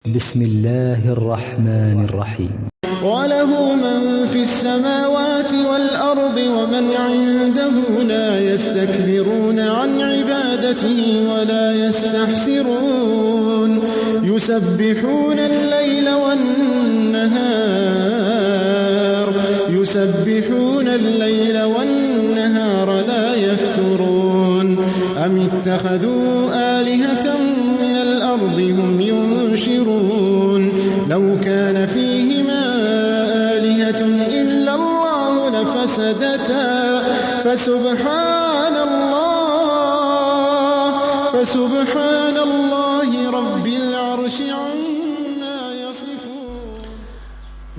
بسم الله الرحمن الرحيم وله من في السماوات والأرض ومن عنده لا يستكبرون عن عبادته ولا يستحسرون يسبحون الليل والنهار لا يفترون أم اتخذوا آلهة من الأرض هم ينشرون لو كان فيهما آلهة إلا الله لفسدتا فسبحان الله رب العرش عما يصفون.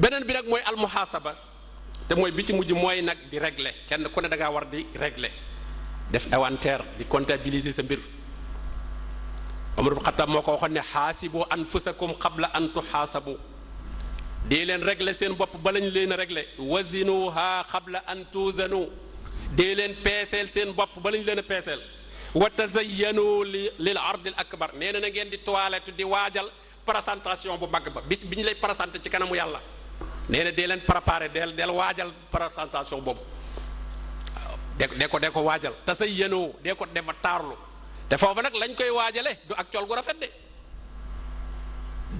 beneen bi nag mooy almuhaasaba te mooy bi ci mujj mooy nag di régler kenn ku ne da ngaa war di régler def inventaire di comptabiliser sa mbir. Omar ibn Khattab moo ko waxoon ne xaasibu anfusakum qabla an tuxaasabu dee leen régler seen bopp ba lañ leen a régler wazinuha qabla an tuuzanu dee leen peeseel seen bopp ba lañ leen a peeseel wa tazayyanu lil ardil akbar nee na ngeen di toilette di waajal présentation bu mag ba bis bi ñu lay présenté ci kanamu yàlla nee na dee leen préparé del waajal présentation boobu waaw de ko waajal tazayyanu dee ko defa taarlu te foofu nag lañ koy waajale du ak col gu rafet de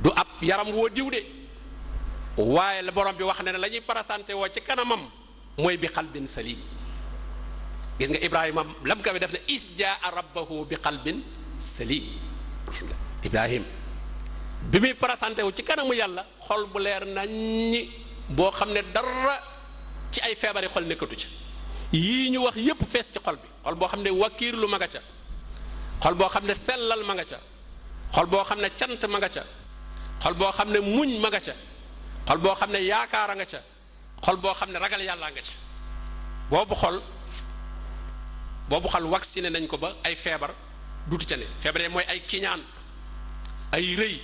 du ab yaram woo diw de waaye la borom bi wax ne la ñuy présenté woo ci kanamam mooy bi qalbin salim gis nga Ibrahima lam ka bi def ne isjaa rabbahu bi qalbin salim gis nga Ibrahim bi muy présenté wu ci kanamu yàlla xol bu leer naññi boo xam ne dara ci ay feebari xol nekkatu ci yii ñu wax yépp fees ci xol bi xol boo xam ne wakiir lu ma nga ca xol boo xam ne sellal ma nga ca xol boo xam ne cant ma nga ca xol boo xam ne muñ ma nga ca xol boo xam ne yaakaar a nga ca xol boo xam ne ragal yàllaa nga ca boobu xol vacciné nañ ko ba ay feebar dutu ca ne feebar yi mooy ay kiñaan ay rëy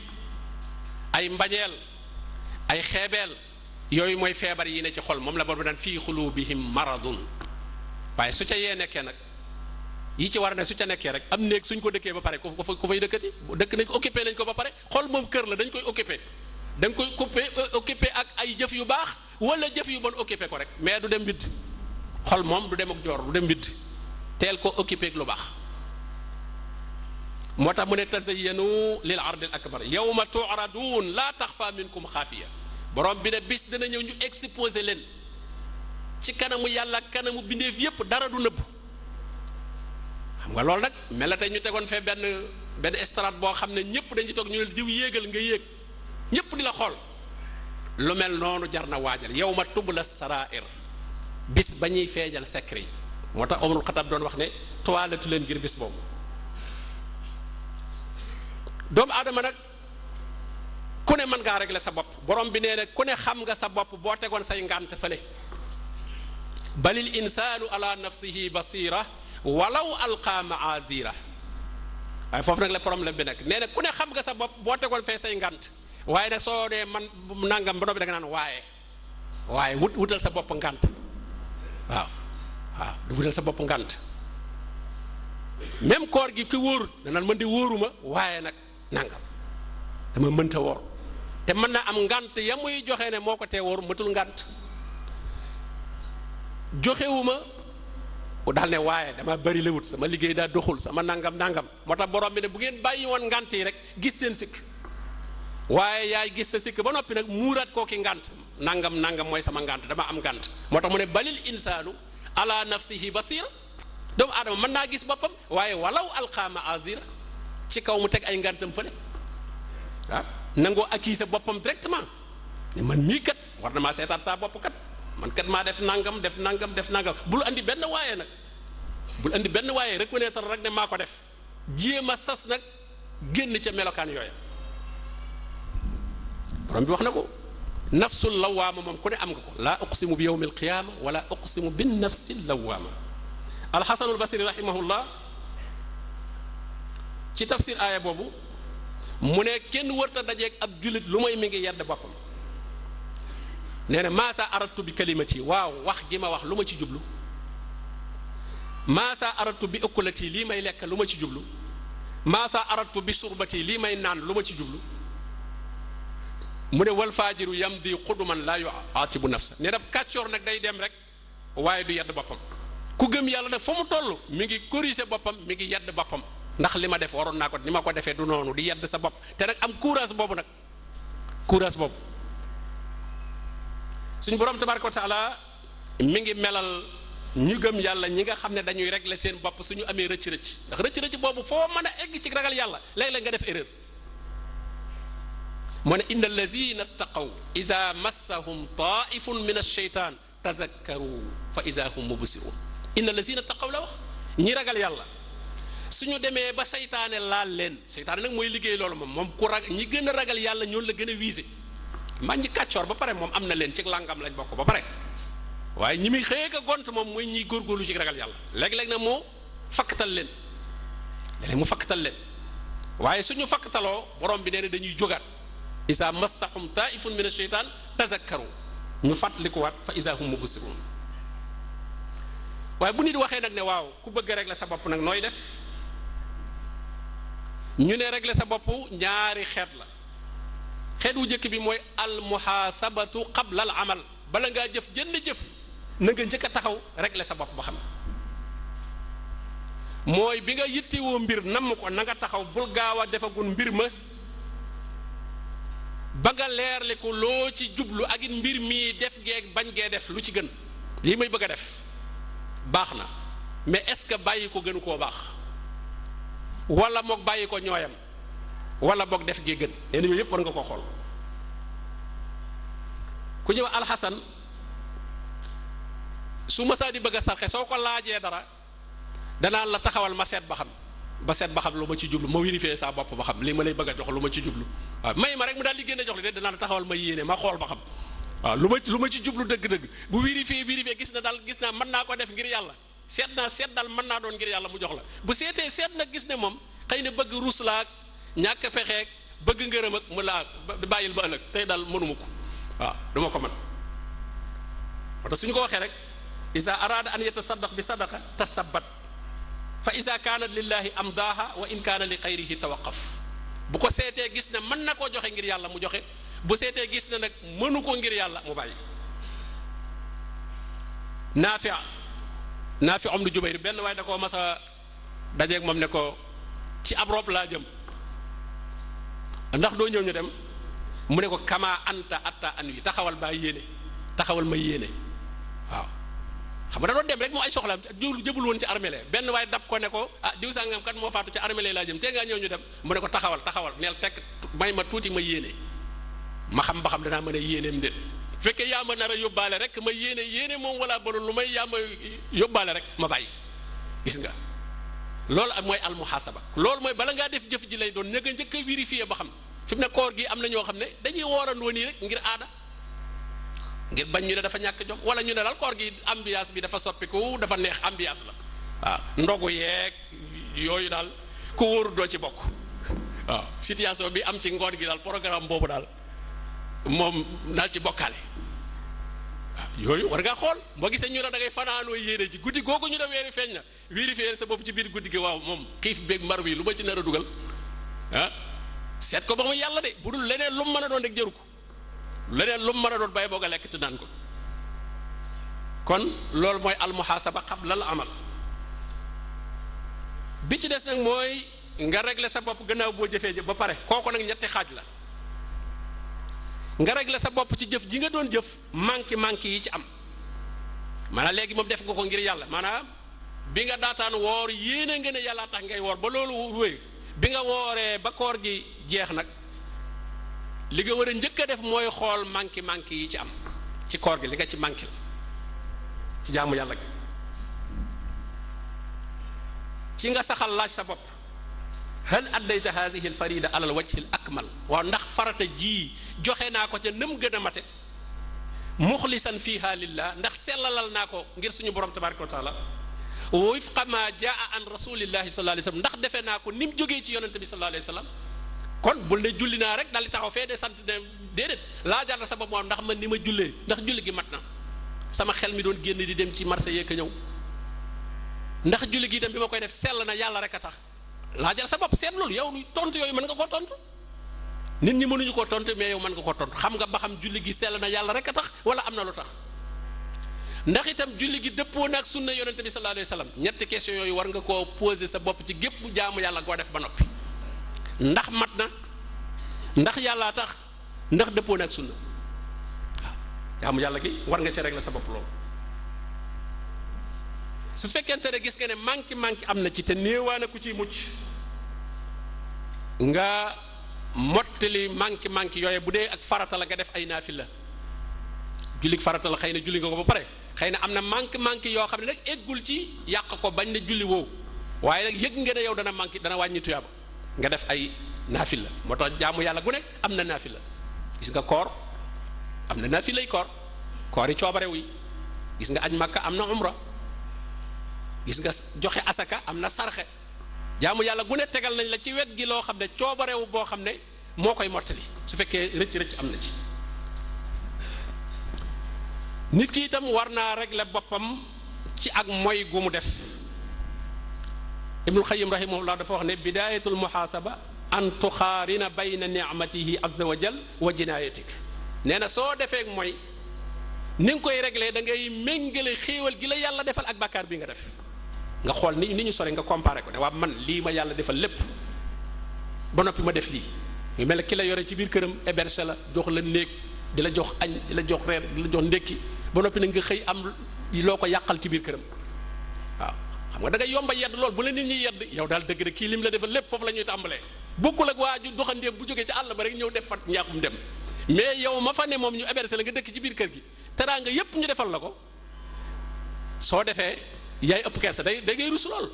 ay mbañeel ay xeebeel yooyu mooy feebar yi ne ci xol moom la bor bi daan fii xulubihim maradun waaye su ca yee nekkee nag yi ci war ne su ca nekkee rek am néeg suñ ko dëkkee ba pare ku fay dëkkati dëkk nañ ko occupé nañ ko ba pare xol moom kër la dañ koy occupé da nga koy occupé ak ay jëf yu baax wala jëf yu bon occupé ko rek mais du dem mbidd xol moom du dem ak joor du dem mbidd teel ko occupé ak lu baax moo tax mu ne tazayyanu lil ardil akbar yawma tu'radun la taxfa minkum xaafiya borom bi ne bis dana ñëw ñu exposé leen ci kanamu yàlla kanamu bindeef yépp dara du nëbb xam nga loolu nag mel na tey ñu tegoon fee benn estrade boo xam ne ñëpp dañu toog ñu ne diw yéegal nga yéeg ñëpp di la xool lu mel noonu jar na waajal yawma tubla sarair bis ba ñuy feejal secret yi moo tax Omar Xattaab doon wax ne toilette leen ngir bis boobu doomu aadama nag ku ne mën ngaa régler sa bopp borom bi nee na ku ne xam nga sa bopp boo tegoon say ngànt fële balil insaanu ala nafsihi basira walaw alqa maazira waaye foofu nag la problème bi nag nee na ku ne xam nga sa bopp boo tegoon fee say ngant waaye nag soo dee man nangam ba noppi da nga naan waaye wutal sa bopp ngant waaw du wutal sa bopp ngant même koor gi ki wóorut danaan mën di wóoruma waaye nag nangam dama mënta wóor te mën naa am ngant ya muy joxe ne moo ko tee wóor matul ngant joxewuma daal ne waaye dama bari lewut sama liggéey daa doxul sama nangam moo tax borom bi ne bu ngeen bàyyi woon ngant yi rek gis seen sikk waaye yaay gis sa sikk ba noppi nag muuraat koo ki ngant nangam mooy sama ngant dama am ngant moo tax mu ne balil insaanu ala nafsihi basira doomu aadama mën naa gis boppam waaye walaw alqa maazira ci kaw mu teg ay ngantam fële waaw nangoo accuser boppam directement ne man mii kat war na maa seetaat saa bopp kat man kat maa def nangam bul andi benn waaye reconnaître rek ne maa ko def jéem a sas nag génn ca melokaan yooya borom bi wax na ko nafsul lawaama moom ku ne am nga ko laa uqsimu bi yawmil qiyaama wala uqsimu bin nafsil lawaama alxasanul basri rahimahullah ci tafsir aaya boobu mu ne kenn wërta dajeeg ab jullit lu mooy mi ngi yedd boppam nee na maasa aradtu bi kalimati waaw wax gi ma wax lu ma ci jublu maasa aradtu bi ukulati lii may lekk lu ma ci jublu maasa aradtu bi surbati lii may naan lu ma ci jublu mu ne wal faajiru yamdi xuduman laa yuatibu nafsa ne daf kàccoor nag day dem rek waaye du yedd boppam. ku gëm yàlla nag fa mu toll mi ngi corriger boppam mi ngi yedd boppam ndax li ma def waroon naa ko ni ma ko defee du noonu di yedd sa bopp te nag am courage boobu nag courage boobu. suñu borom tabaraka wa taala mi ngi melal ñu gëm yàlla ñi nga xam ne dañuy régler seen bopp suñu amee rëcc-rëcc ndax rëcc-rëcc boobu foo mën a egg ci ragal yàlla léeg-léeg nga def erreur. moo ne inna allazina ttaqaw ida massahum taifun min alcheytan tazakkaru fa ida hum mubsirun. inna allazina ttaqaw la wax ñi ragal yàlla suñu demee ba seytaane laal leen seytaane nag mooy liggéey loolu moom ku rag ñi gën a ragal yàlla ñoonu la gën a visé. man ñi kàccoor ba pare moom am na leen ci langam lañ bokk ba pare waaye ñi muy xëyee ka gont moom mooy ñiy góorgóorlu ci ragal yàlla léeg-léeg nag moo fakkatal leen léeg-léeg mu fakkatal leen waaye suñu fakkataloo borom bi nee na dañuy jógaat isa massahum taifun min asheytan tazakkaru ñu fàttalikuwaat fa isa hum mubsirun. waaye bu nit waxee nag ne waaw ku bëgg a régler sa bopp nag nooy def ñu ne régler sa bopp ñaari xeet la. xeet wu njëkk bi mooy al muhaasabatu qabla al amal bala ngaa jëf jënd jëf na nga njëkk a taxaw régler sa bopp ba xam mooy bi nga yittewoo mbir namm ko na nga taxaw bul gaaw a defagul mbir ma ba nga leerle ko loo ci jublu ak it mbir mii def geeg bañ gee def lu ci gën lii may bëgg a def baax na mais est-ce que bàyyi ko gënu koo baax wala moog bàyyi ko ñooyam wala boog def gee gën yéen yooyu yëpp war nga ko xool. ku ñëw alxasan su masaa di bëgg a sarxe soo ko laajee dara danaan la taxawal ma seet ba xam lu ma ci jublu ma vérifier sa bopp ba xam lii ma lay bëgg a jox lu ma ci jublu waaw may ma rek mu daal di génne jox li de danaan la taxawal ma yéene ma xool ba xam waaw lu ma ci jublu dëgg-dëgg bu vérifier gis naa mën naa ko def ngir yàlla seet daal mën naa doon ngir yàlla mu jox la bu seetee seet nag gis ne moom xëy na bëgg ruus laak ñàkk fexeek bëgg ngërëm ak mu laa bàyyil ba ëllëg tey daal mënuma ko waaw duma ko mën moo tax suñu ko waxee rek isa arada an yatasaddaq bi sadaqa tasabbat fa isa kaanat lillahi amdaaha wa in kaana li xayrihi tawaqaf bu ko seetee gis ne mën na koo joxe ngir yàlla mu joxe bu seetee gis ne nag mënu ko ngir yàlla mu bàyyi. naafi om lu Jubayr benn waaye da koo mas a dajeeg moom ne ko ci ab rob laa jëm ndax doo ñëw ñu dem mu ne ko kama anta atta an wi taxawal baa yéene taxawal ma yéene waaw xam nga da doon dem rek moo ay soxlaam jëbul woon ci armée benn waaye dab ko ne ko ah diw sangam kat moo faatu ci armée laa jëm te ngaa ñëw ñu dem mu ne ko taxawal neel tekk may ma tuuti ma yéene ma xam ba xam danaa mën a yéeneem déet fekkee yaa ma nar a yóbbaale rek ma yéene moom wala balul lu may yaa ma yóbbaale rek ma bàyyi gis nga loolu ak mooy almuhasaba loolu mooy bala ngaa def jëf ji lay doon ña nga njëkk a vérifier ba xam fi mu ne koor gi am na ñoo xam ne dañuy woorandoo nii rek ngir aada ngir bañ ñu ne dafa ñàkk jom wala ñu ne daal koor gi ambiance bi dafa soppiku dafa neex ambiance la waaw ndogu yeeg yooyu daal ku wóoru doo ci bokk waaw situation bi am ci ngoon gi daal programme boobu daal moom daal ci bokkaale waaw yooyu war ngaa xool boo gisee ñu ne da ngay fanaanoo yéene ji guddi googu ñu ne weeri feeñ na vérifier sa bopp ci biir guddi gi waaw moom xiif beeg mbar wi lu ma ci nar a dugal ah seet ko ba mu yàlla de bu dul leneen lu mu mën a doon rek jëru ko leneen lu mu mën a doon bay boog a lekk te naan ko kon loolu mooy almuhasaba qabla al amal bi ci des nag mooy nga régler sa bopp gannaaw boo jëfee jëf ba pare kooku nag ñetti xaaj la nga régler sa bopp ci jëf ji nga doon jëf manki yi ci am maanaam léegi moom def nga ko ngir yàlla maanaam bi nga daataan woor yéene nga ne yàlla tax ngay woor ba loolu wéy bi nga wooree ba koor gi jeex nag li nga war a njëkk a def mooy xool manki yi ci am ci koor gi li nga ci manki ci jaamu yàlla gi ci nga saxal laaj sa bopp hal addayta hadihi alfarida ala alwajhi al akmal waaw ndax farata ji joxe naa ko ca nëm gën a mate muxlisan fiha lillah ndax sellalal naa ko ngir suñu borom tabaraka wa taala wifqa ma jaa an rasulillahi sallallahu alayhi wasallam ndax defe naa ko ni mu jógee ci yonente bi sallallahu alayhi wasallam kon bul ne julli naa rek dal di taxaw fee de sant ne déedéet laajal na sa bopp moom ndax man ni ma jullee ndax julli gi mat na sama xel mi doon génn di dem ci marché yeeg a ñëw ndax julli gi itam bi ma koy def sell na yàlla rek a tax laajal sa bopp seet loolu yow tontu yooyu mën nga koo tontu nit ñi mënuñu koo tontu mais yow mën nga koo tontu xam nga ba xam julli gi sell na yàlla rek a tax wala am na lu tax ndax itam julli gi dëppoo na ak sunna yonente bi sallallahu alayhi wa sallam ñetti question yooyu war nga koo poser sa bopp ci gépp jaamu yàlla goo def ba noppi ndax mat na ndax yàllaa tax ndax dëppoo na ak sunna waaw jaamu yàlla gi war nga ci régler sa bopp loolu su fekkente ne gis nga ne manki am na ci te néewaana ku ciy mucc nga mottali manki yooye bu dee ak farata la nga def ay naafila julli farata la xëy na julli nga ko ba pare xëy na am na manki yoo xam ne nag eggul ci yàq ko bañ na julli woowu waaye nag yëg nga ne yow dana manki dana wàññi tuyaaba nga def ay naafila moo tax jaamu yàlla gu nekk am na naafila gis nga koor am na naafilay koor yi coobarew yi gis nga aj makka am na umra gis nga joxe asaka am na sarxe jaamu yàlla gu ne tegal nañ la ci wet gi loo xam ne coobarewu boo xam ne moo koy mottali su fekkee rëcc am na ci nit ki itam war naa régler boppam ci ak moy gu mu def ibnul xayim rahimahullah dafa wax ne bidayatul muhaasaba an tuxaarina bayna nicmatihi azza wa jal wa jinaayatik nee na soo defee ak mooy ni nga koy régler da ngay méngale xéewal gi la yàlla defal ak bàkkaar bi nga def nga xool ni ñu sore nga comparé ko ne waa man lii ma yàlla defal lépp ba noppi ma def lii ñu mel ne ki la yore ci biir këram héberge la jox la néeg di la jox añ di la jox reer di la jox ndékki ba noppi nag nga xëy am loo ko yàqal ci biir këram waaw xam nga da ngay yomba yedd lool bu la nit ñi yedd yow daal dëgg rek kii lim la defal lépp foofu la ñuy tàmbalee bokkul ak waa ju doxandéem bu jógee ci àll ba rek ñëw def fat ñaaxum dem mais yow ma fa ne moom ñu héberge la nga dëkk ci biir kër gi teraanga yépp ñu defal la ko soo defee yaay ëpp kersa day ngay rus lool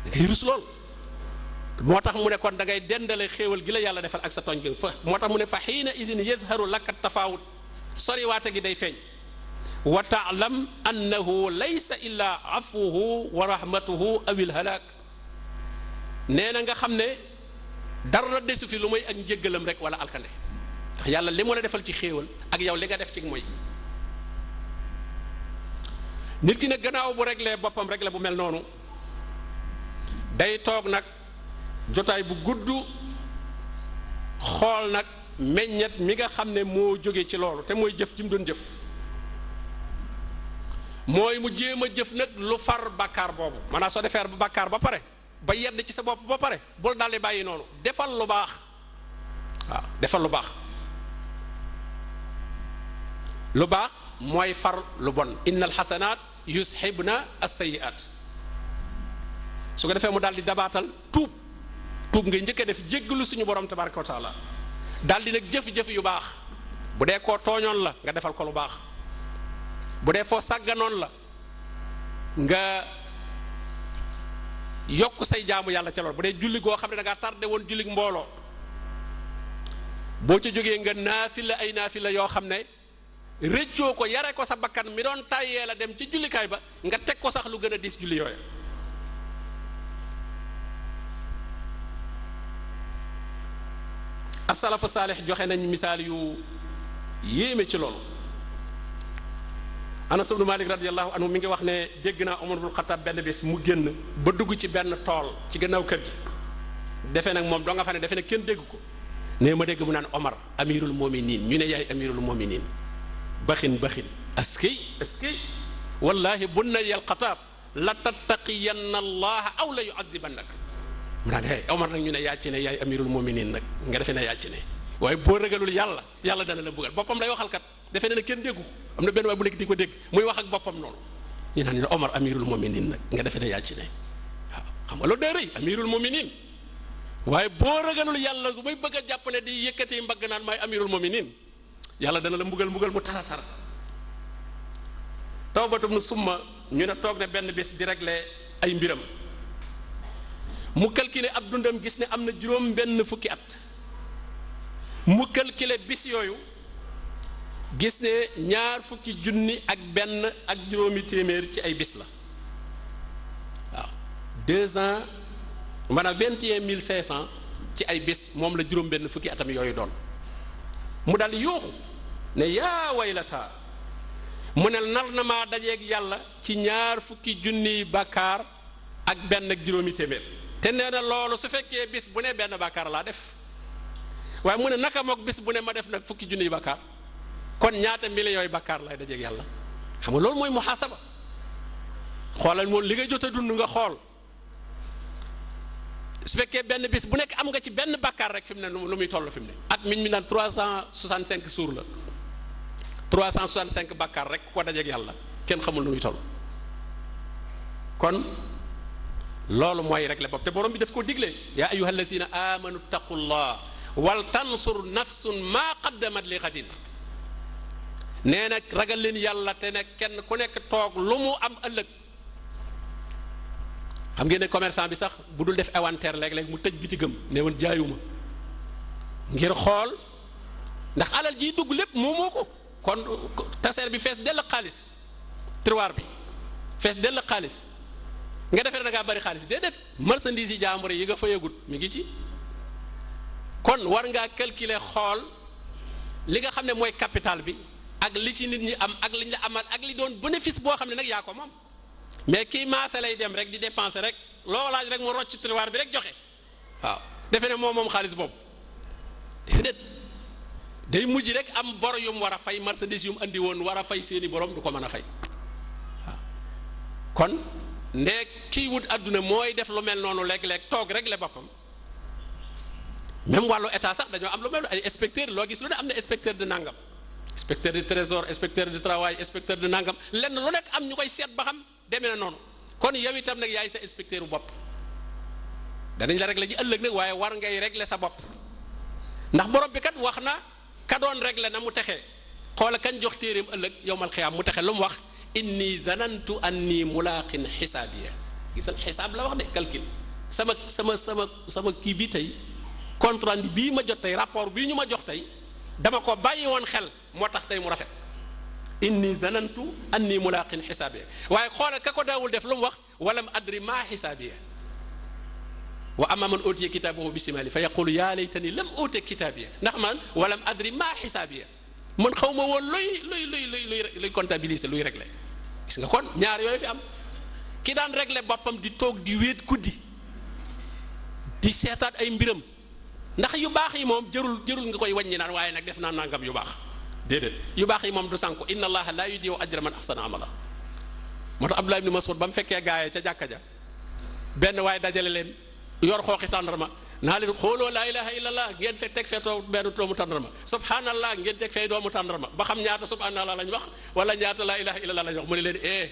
da ngay rus lool moo tax mu ne kon da ngay dendale xéewal gi la yàlla defal ak sa tooñ gi fa moo tax mu ne fa xiina idin yazharu laka tafaawut soriwaate gi day feeñ wa taalam annahu laysa illa afuhu wa rahmatuhu awil halaak nee na nga xam ne dara desu fi lu mooy ak njéggalam rek wala alkande ndax yàlla li mu la defal ci xéewal ak yow li nga def ci mooy nit ki nag gannaaw bu réglé boppam réglé bu mel noonu day toog nag jotaay bu gudd xool nag meññet mi nga xam ne moo jóge ci loolu te mooy jëf ji mu doon jëf mooy mu jéem a jëf nag lu far bàkkaar boobu maanaam soo defeer ba bàkkaar ba pare ba yedd ci sa bopp ba pare bul daldi bàyyi noonu defal lu baax waaw defal lu baax lu baax mooy far lu bon innal xasanaat yushibna as-sayyi'at su ko defee mu daldi dabaatal tuub ngay njëkk a def jéggalu suñu borom tabaraka wa taala daldi nag jëf-jëf yu baax bu dee koo tooñoon la nga defal ko lu baax bu dee foo sàgganoon la nga yokk say jaamu yàlla ca lool bu dee julli goo xam ne da ngaa tardé woon julli mbooloo boo ca jógee nga naafila ay naafila yoo xam ne rëccoo ko yare ko sa bakkan mi doon tàyyee la dem ci jullikaay ba nga teg ko sax lu gën a diis julli yooya asalafu saalix joxe nañ misaal yu yéeme ci loolu Anas ibnu Malik radiyallahu anhu mi ngi wax ne dégg naa Omar ibn Khattab benn bés mu génn ba dugg ci benn tool ci gannaaw kër gi defe nag moom doo nga fa ne defe nag kenn dégg ko nee ma dégg mu naan Omar amirul mominin ñu ne yaay amirul mominin baxin askay wallahi bunna yal Khattab la tattaqiyanna allaha aw la yu'adibannak mu naan hey Omar nag ñu ne yaa ci ne yaay amirul mominin nag nga defe ne yaa ci ne waaye boo ragalul yàlla dana la mbugal boppam lay waxal kat defe ne kenn déggu ko am na benn waay bu nekk di ko dégg muy wax ak boppam noonu ñu naan ne Omar amirul mominin nag nga defe ne yaa ci ne waaw xam nga loolu day rëy amirul mominin waaye boo ragalul yàlla bu may bëgg a jàpp ne di yëkkati mbagg naan maay amirul mominin yàlla dana la mbugal mu tara tawbatum nu summa ñu ne toog ne benn bés di régler ay mbiram mu calculer ab dundam gis ne am na juróom benn fukki at mu calculer bis yooyu gis ne 20,000 ak benn ak juróomi téeméer ci ay bis la waaw 2 ans maanaam 21,500 ci ay bis moom la juróom benn fukki atam yooyu doon mu dal yuuxu ne yaa waylata mu ne nar na maa dajeeg yàlla ci 20,000 bàkkaar ak benn ak juróomi téeméer te nee na loolu su fekkee bis bu ne benn bàkkaar laa def waaye mu ne naka mook bis bu ne ma def nag fukki junniy bakkaar kon ñaata millions yi bakkaar lay dajeeg yàlla xam nga loolu mooy muhaasaba xoolal moom li nga jot a dund nga xool su fekkee benn bis bu nekk am nga ci benn bakkaar rek fi mu ne lu muy toll fi mu ne at mi naan 365 jours la 365 bakkaar rek ku ko dajeeg yàlla kenn xamul lu muy toll kon loolu mooy rek la bopp te borom bi daf ko digle yaa ayyuha allazina amanu taqullah wal tansur nafsun maa qaddamat li xadin nee nag ragal leen yàlla te ne kenn ku nekk toog lu mu am ëllëg xam ngeen ne commerçant bi sax bu dul def inventaire léeg-léeg mu tëj bitigam ne woon jaayuma ngir xool ndax alal jiy dugg lépp moomoo ko kon taseer bi fees dell xaalis tiroir bi fees dell xaalis nga defee da ngaa bari xaalis déedéet marchandise yi jaambur yi nga fayagut mi ngi ci kon war ngaa calculer xool li nga xam ne mooy capital bi ak li ci nit ñi am ak liñ la amal ak li doon bénéfice boo xam ne nag yaa ko moom mais kii maasa lay dem rek di dépenser rek loo laaj rek mu rocc tiroir bi rek joxe waaw defe ne moom xaalis boobu déedéet day mujj rek am bor yum war a fay marchandise yum andi woon war a fay seeni borom du ko mën a fay waaw kon ndee kii wut adduna mooy def lu mel noonu léeg-léeg toog rek le boppam même wàllu état sax dañoo am lu mel ay inspecteur loo gis lu ne am na inspecteur de nangam inspecteur du trésor inspecteur du travail inspecteur de nangam lenn lu nekk am ñu koy seet ba xam demee na noonu kon yow itam nag yaay sa inspecteur bu bopp danañ la régler ji ëllëg nag waaye war ngay régler sa bopp ndax borom bi kat wax na ka doon régler na mu texee xoola kañ jox téeréem ëllëg yowmal xiyaam mu texe lu mu wax inni zanantu anni mulaqin xisaabiya gisal xisaab la wax de calcul sama kii bi tey compte rendu bii ma jot tey rapport bii ñu ma jox tey dama ko bàyyi woon xel moo tax tey mu rafet inni zanantu anni mulaqin xisaabiya waaye xoolal ka ko daawul def lu mu wax walam adri maa xisaabiya wa amma man utiya kitaabahu bi simali fa yaqulu yaa laytani lam uute kitaabiya ndax man walam adri maa xisaabiya man xaw ma woon luy comptabiliser luy régler gis nga kon ñaar yooyu fi am ki daan régler boppam di toog di wéet guddi di seetaat ay mbiram ndax yu baax yi moom jërul nga koy wàññi naan waaye nag def naa nangam yu baax déedéet yu baax yi moom du sànku inna allaha la yudiyu ajra man ahsana amala moo tax Abdullah ibn Mas'ud ba mu fekkee gaayee ca jàkka ja benn waaye dajale leen yor xooxi tàndarma naa leen xooloo laa ilaha illallah ngeen fekk teg fee benn doomu tàndarma subhanallah ngeen teg fee doomu tàndarma ba xam ñaata subhanallah lañ wax wala ñaata laa ilaha illallah lañ wax mu ne leen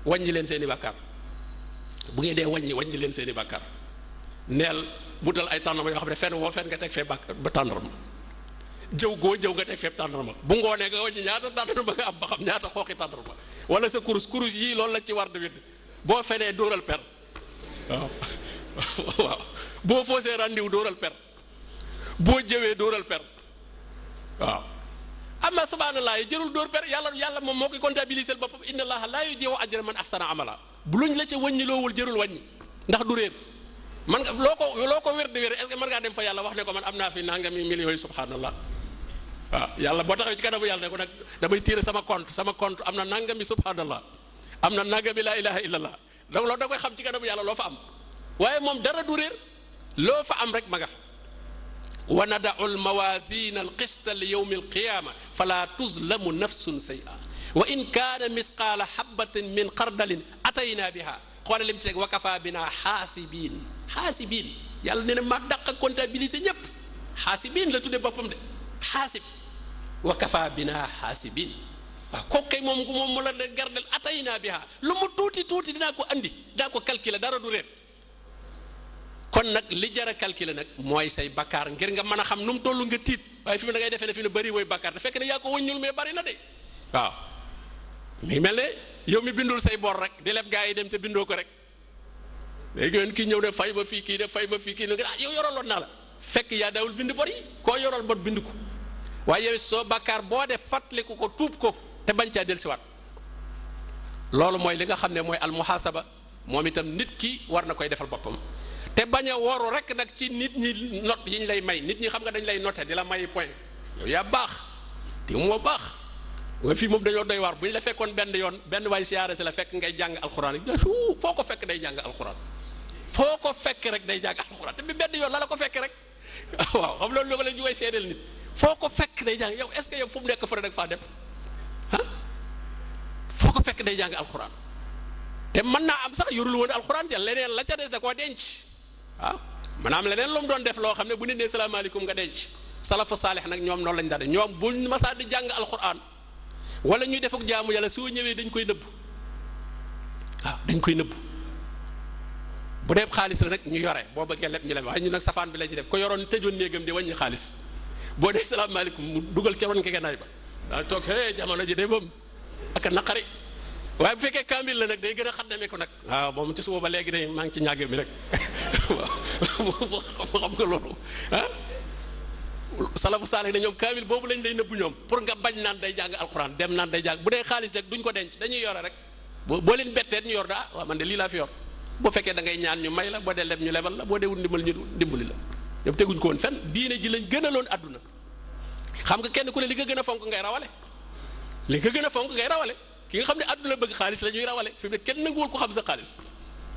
wàññi leen seen i bàkkaar bu ngeen dee wàññi leen seen i bàkkaar neel butal ay tàndarma yoo xam ne fenn woo fenn nga teg fee ba tàndarma jëw nga teg fee tàndarma bu ngoonee nga wàññi ñaata tàndarma nga am ba xam ñaata xooxi tàndarma wala sa kurus yii loolu lañ ci war de wér boo fenee dóoral per waaw boo foosee rendez-vous dóoral per boo jëwee dóoral per waaw am na subhanallah yi jërul dóor per yàlla moom moo koy comptabiliser boppam inna allaha la yudiyu ajra man ahsana amala bu luñ la ca wàññi loowul jërul wàññi ndax du réer man nga loo ko wér de wér est-ce que mën ngaa dem fa yàlla wax ne ko man am naa fi nangami millions yi subhanallah waaw yàlla boo taxawee ci kanamu yàlla ne ko nag damay tirer sama compte am na nangami subhanallah am na nangami la ilaha illallah donc loolu da koy xam ci kanamu yàlla loo fa am waaye moom dara du réer loo fa am rek ma nga fa wa nada'u almawazina alqista li yawmi alqiyama fala tuzlamu nafsun shay'a wa in kaana misqaala habatin min xardalin atayna biha xoole lim ci teg wa kafa bina xaasibin yàlla nee na ma dàq comptabilité ñëpp xaasibin la tudde boppam de xaasib wa kafa bina xaasibin waaw kooku kay moom mu la gardel atayna biha lu mu tuuti dinaa ko andi dinaa ko calculer dara du réer kon nag li jar a calculer nag mooy say bakkaar ngir nga mën a xam nu mu toll nga tiit waaye fi mu da ngay defee ne fi ne bëri woy bakkaar te fekk ne yaa ko wëññul mais bëri na de waaw mi mel ne yow mi bindul say bor rek di leb gaa yi dem te bindoo ko rek léegi yoon kii ñëw de fay ba fii kii de fay ba fii kii ne yow yoraloon naa la fekk yaa daawul bind bor yi koo yoral bor bind ko waaye yow soo bakkaar boo def fàttaliku ko tuub ko te bañ caa dellusiwaat loolu mooy li nga xam ne mooy almuhasaba moom itam nit ki war na koy defal boppam te bañ a woru rek nag ci nit ñi note yi ñu lay may nit ñi xam nga dañ lay noté di la may point yow yaa baax te moo baax nga fii moom dañoo doy waar bu ñu la fekkoon benn waay siyaare si la fekk ngay jàng alxuraan foo ko fekk day jàng alxuraan foo ko fekk rek day jàng alxuraan te bi benn yoon la ko fekk rek waaw xam loolu la ñu koy seedeel nit foo ko fekk day jàng yow est-ce que yow fu mu nekk fa rek faa dem ah foo ko fekk day jàng alxuraan te mën naa am sax yorul woon alxuraan te leneen la ca des da koo denc waaw maanaam leneen lu mu doon def loo xam ne bu nit nee salaamaaleykum nga denc salafu saalix nag ñoom noonu lañ daan ñoom buñ masaa di jàng alxuraan wala ñuy def ak jaamu yàlla soo ñëwee dañ koy nëbb waaw dañ koy nëbb bu dee xaalis la rek ñu yore boo bëggee lépp ñu lem waaye ñu nag safaan bi la ñuy def ko yoroon tëjoon néegam di wàññi xaalis boo dee salaamaaleykum mu dugal ca ron ngegenaay ba daa toog jamono ji de moom ak a naqari waaye bu fekkee kaamil la nag day gën a xaddame ko nag waaw moom ci suba ba léegi day maa ngi ci ñàgg bi rek waaw xam nga loolu ah salafu saalih ne ñoom kaamil boobu lañ day nëbbu ñoom pour nga bañ naan day jàng alxuraan dem naan day jàng bu dee xaalis rek duñ ko denc dañuy yore rek boo leen betteet ñu yor da waaw man de lii laa fi yor boo fekkee da ngay ñaan ñu may la boo dee leb ñu lebal la boo dee wut ndimbal ñu dimbali la ñoom teguñ ko woon fenn diine ji lañ gënaloon àdduna xam nga kenn ku ne li nga gën a fonk ngay rawale li nga gën a fonk ngay rawale ki nga xam ne àdduna bëgg xaalis la ñuy rawale fi mu ne kenn nanguwul ko xam sa xaalis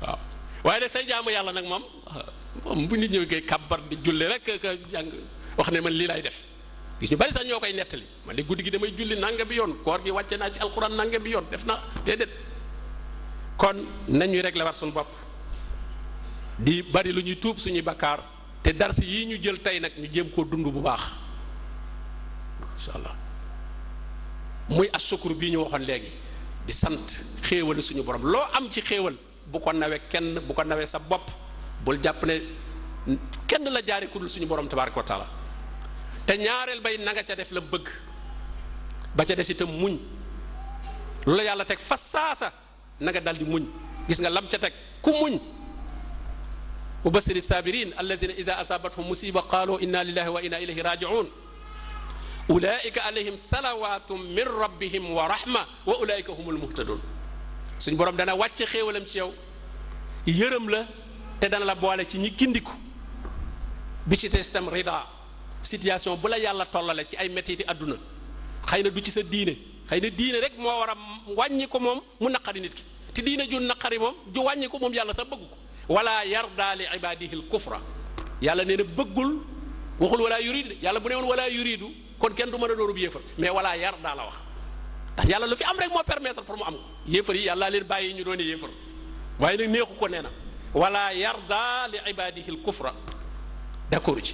waaw waaye de say jaamu yàlla nag moom bu nit ñëw koy kàbbar di julli rek ka jàng wax ne man lii lay def gis ñu bari sax ñoo koy nettali man de guddi gi damay julli nanga bi yoon koor gi wàcce naa ci alxuraan nanga bi yoon def na déedéet kon nañuy régler war suñu bopp di bari lu ñuy tuub suñuy bakkaar te darsi yii ñu jël tey nag ñu jéem koo dund bu baax incha allah muy asukkur bii ñu waxoon léegi di sant xéewal suñu borom loo am ci xéewal bu ko nawee kenn bu ko nawee sa bopp bul jàpp ne kenn la jaari ku dul suñu borom tabaaraka wa taala te ñaareel bay na nga ca def la bëgg ba ca des itam muñ lu la yàlla teg fa saasa na nga dal di muñ gis nga lam ca teg ku muñ wa bashiri sabirin alladina ida asabathum musiba qalu inna lillahi wa inna ilayhi raji'un ulaika alayhim salawatum min rabbihim wa rahma wa ulaika humul muhtadun suñ borom dana wàcc xéewalam ci yow yërëm la te dana la boole ci ñi gindiku bi ci système rida situation bu la yàlla tollale ci ay métti àdduna xëy na du ci sa diine xëy na diine rek moo war a wàññi ko moom mu naqari nit ki te diine ju naqari moom ju wàññi ko moom yàlla sax bëgg ko wala yarda li ibadihi al kufra yàlla nee na bëggul waxul wala yuridu yàlla bu ne woon wala yuridu kon kenn du mën a doorub yéefar mais wala yarda la wax ndax yàlla lu fi am rek moo permettre pour mu am ko yéefar yi yàlla leen bàyyi ñu doon yéefar waaye nag neexu ko nee na wala yarda li ibadihi al kufra d'accord ci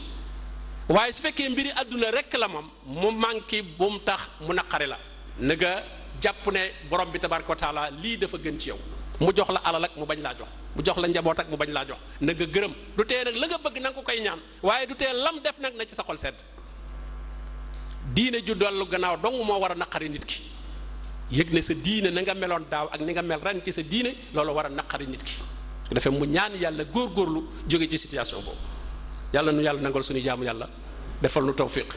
waaye su fekkee mbiri àdduna rek la moom mu manqué bu mu tax mu naqari la na nga jàpp ne borom bi tabaraka wa taala lii dafa gën ci yow mu jox la alal ak mu bañ laa jox mu jox la njaboot ak mu bañ laa jox na nga gërëm du tee nag la nga bëgg na nga ko koy ñaan waaye du tee lam def nag na ci sa xol sedd diine ju dollu gannaaw dong moo war a naqari nit ki yëg ne sa diine na nga meloon daaw ak ni nga mel ren ci sa diine loolu war a naqari nit ki su defee mu ñaan yàlla góorgóorlu jóge ci situation boobu yàlla nu yàlla nangal suñu jaamu yàlla defal nu tawfiq